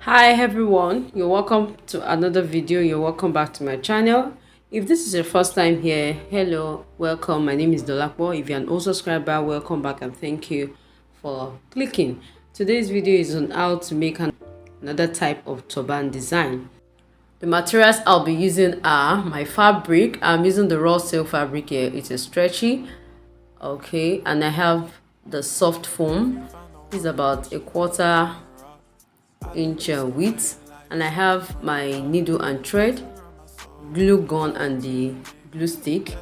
Hi everyone, you're welcome to another video. You're welcome back to my channel. If this is your first time here, hello, welcome. My name is Dolapo. If you're an old subscriber, welcome back and thank you for clicking. Today's video is on how to make another type of turban design. The materials I'll be using are my fabric. I'm using the raw silk fabric here. It is stretchy, okay, and I have the soft foam. It's about a quarter inch width, and I have my needle and thread, glue gun and the glue stick.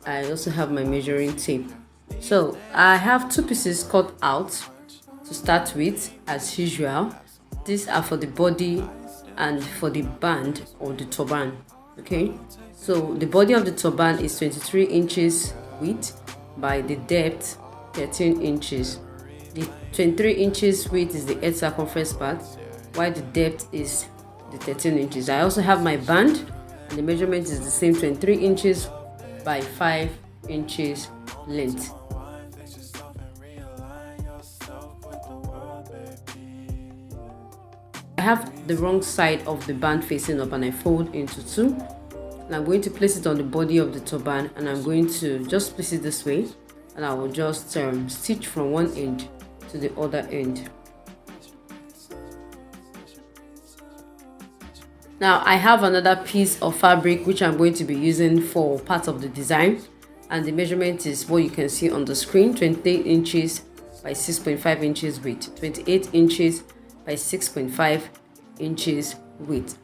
I also have my measuring tape. So I have two pieces cut out to start with as usual. These are for the body and for the band of the turban. Okay, so the body of the turban is 23 inches width by the depth 13 inches. The 23 inches width is the head circumference part, while the depth is the 13 inches. I also have my band, and the measurement is the same, 23 inches by 5 inches length. I have the wrong side of the band facing up and I fold into two. And I'm going to place it on the body of the turban, and I'm going to just place it this way, and I will just stitch from one end to the other end. Now I have another piece of fabric which I'm going to be using for part of the design, and the measurement is what you can see on the screen, 28 inches by 6.5 inches width, 28 inches by 6.5 inches width.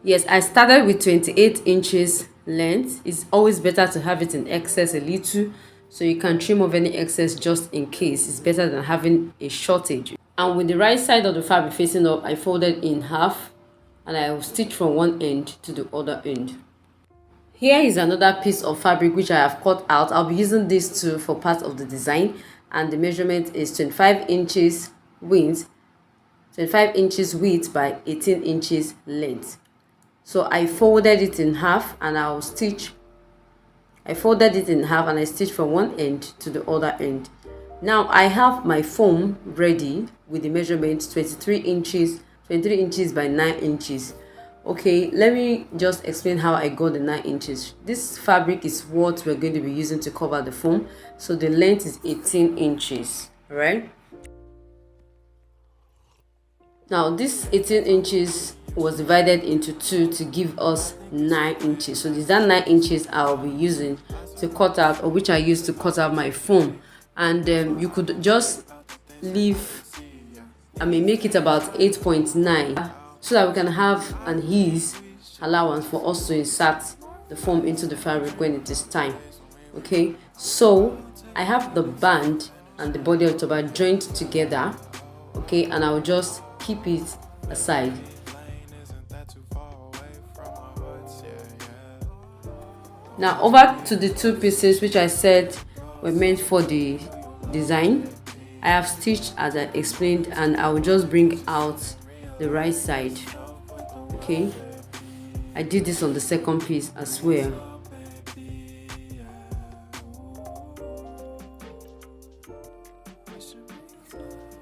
Yes, I started with 28 inches length. It's always better to have it in excess a little, so you can trim off any excess just in case. It's better than having a shortage. And with the right side of the fabric facing up, I folded in half, and I will stitch from one end to the other end. Here is another piece of fabric which I have cut out. I'll be using this too for part of the design, and the measurement is 25 inches width, 25 inches width by 18 inches length. So I folded it in half, and I stitched from one end to the other end. Now I have my foam ready with the measurement 23 inches by 9 inches. Okay, let me just explain how I got the 9 inches. This fabric is what we're going to be using to cover the foam, so the length is 18 inches. All right, now this 18 inches was divided into two to give us 9 inches. So these are 9 inches I'll be using to cut out, or which I use to cut out my foam. And you could just make it about 8.9 so that we can have an ease allowance for us to insert the foam into the fabric when it is time. Okay, so I have the band and the body of the turban joined together. Okay, and I'll just keep it aside. Now over to the two pieces which I said were meant for the design. I have stitched as I explained, and I will just bring out the right side. Okay, I did this on the second piece as well.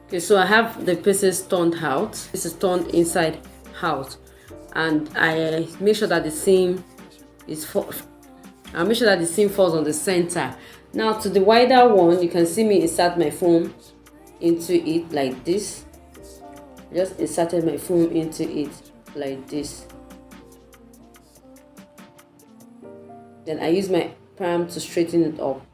Okay, so I have the pieces turned out. This is turned inside out, and I make sure that the seam falls on the center. Now to the wider one, you can see me insert my foam into it like this. I just inserted my foam into it like this. Then I use my palm to straighten it up.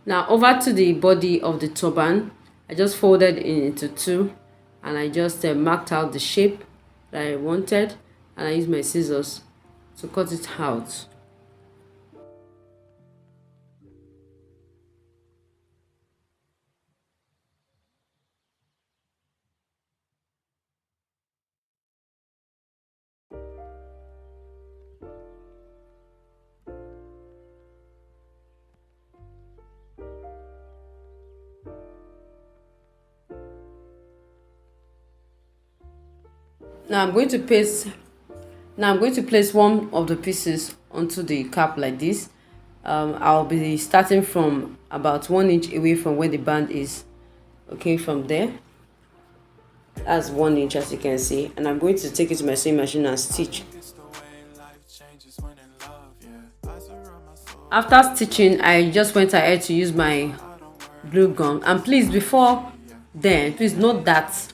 Now over to the body of the turban, I just folded it into two, and I just marked out the shape that I wanted, and I used my scissors to cut it out. Now I'm going to place one of the pieces onto the cap like this. I'll be starting from about 1 inch away from where the band is. Okay, from there, that's 1 inch, as you can see, and I'm going to take it to my sewing machine and stitch. After stitching, I just went ahead to use my glue gun, and please, before then, please note that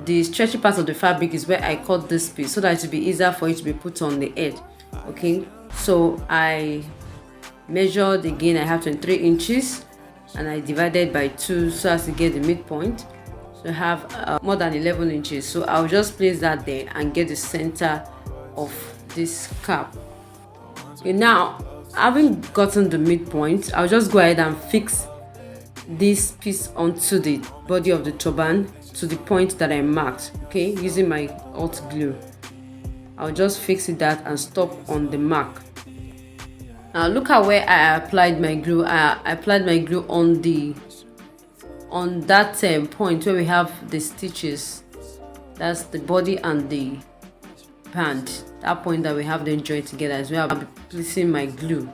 the stretchy part of the fabric is where I cut this piece so that it will be easier for it to be put on the edge. Okay, so I measured again. I have 23 inches and I divided by 2 so as to get the midpoint. So I have more than 11 inches, so I'll just place that there and get the center of this cap. Okay, now having gotten the midpoint, I'll just go ahead and fix this piece onto the body of the turban to the point that I marked, okay, using my hot glue. I'll just fix it that and stop on the mark. Now look at where I applied my glue. I applied my glue on that point where we have the stitches. That's the body and the band. That point that we have them joined together as well. I'll be placing my glue.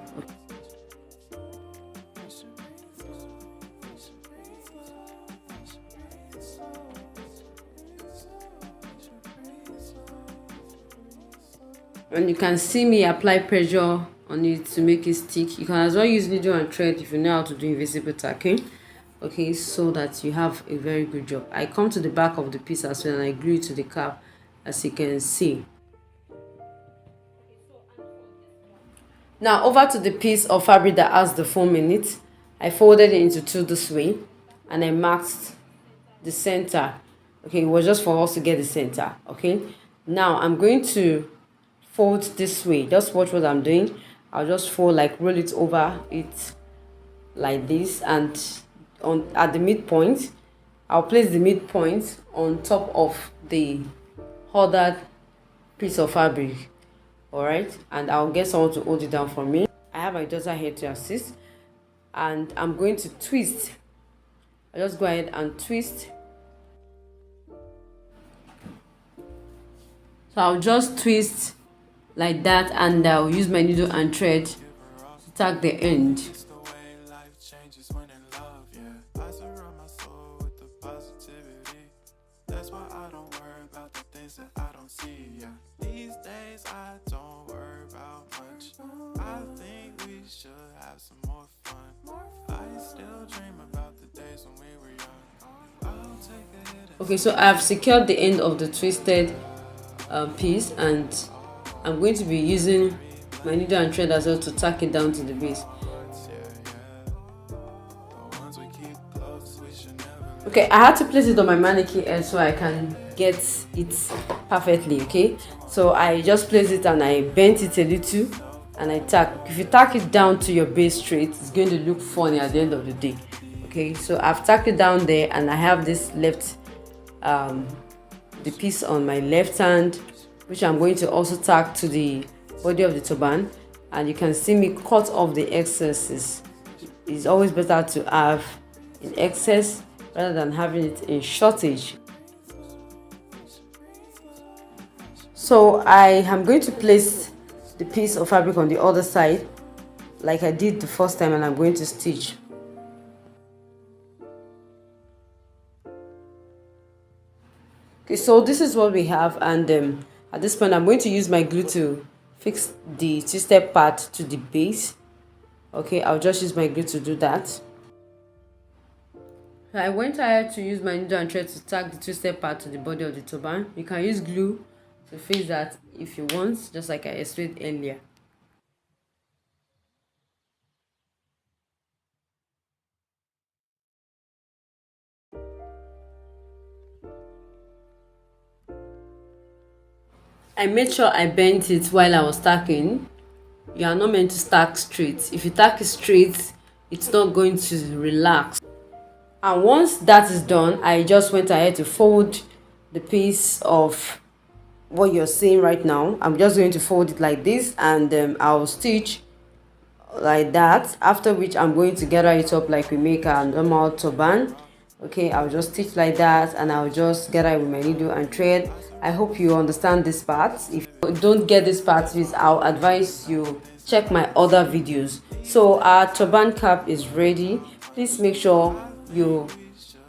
And you can see me apply pressure on it to make it stick. You can as well use needle and thread if you know how to do invisible tacking. Okay, so that you have a very good job. I come to the back of the piece as well and I glue it to the cap, as you can see. Now over to the piece of fabric that has the foam in it. I folded it into two this way and I marked the center. Okay, it was just for us to get the center. Okay, now I'm going to fold this way. Just watch what I'm doing. I'll just fold, like roll it over it like this, and at the midpoint I'll place the midpoint on top of the other piece of fabric. All right, and I'll get someone to hold it down for me. I have my daughter here to assist, and I'm going to twist. I'll just go ahead and twist. So I'll just twist like that, and I'll use my needle and thread to tack the end. Okay, so I've secured the end of the twisted piece, and I'm going to be using my needle and thread as well to tack it down to the base. Okay, I had to place it on my mannequin edge so I can get it perfectly. Okay, so I just placed it and I bent it a little and I tack. If you tack it down to your base straight, it's going to look funny at the end of the day. Okay, so I've tacked it down there and I have this left the piece on my left hand, which I'm going to also tack to the body of the turban, and you can see me cut off the excesses. It's always better to have in excess rather than having it in shortage. So I am going to place the piece of fabric on the other side like I did the first time, and I'm going to stitch. Okay, so this is what we have, and at this point I'm going to use my glue to fix the twisted part to the base. Okay, I'll just use my glue to do that. I went ahead to use my needle and thread to tack the twisted part to the body of the turban. You can use glue to fix that if you want, just like I explained earlier. I made sure I bent it while I was tacking. You are not meant to tack straight. If you tack it straight, it's not going to relax. And once that is done, I just went ahead to fold the piece of what you're seeing right now. I'm just going to fold it like this, and I'll stitch like that, after which I'm going to gather it up like we make a normal turban. Okay, I'll just stitch like that, and I'll just gather it with my needle and thread. I hope you understand this part. If you don't get this part, please, I'll advise you check my other videos. So our turban cap is ready. Please make sure you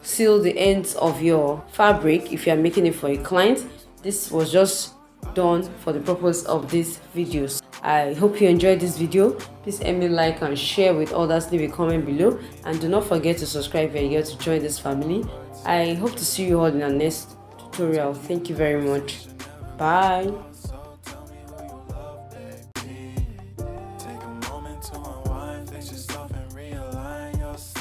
seal the ends of your fabric if you are making it for a client. This was just done for the purpose of this videos. I hope you enjoyed this video. Please help me like and share with others. Leave a comment below, and do not forget to subscribe if you're here to join this family. I hope to see you all in our next tutorial. Thank you very much. Bye.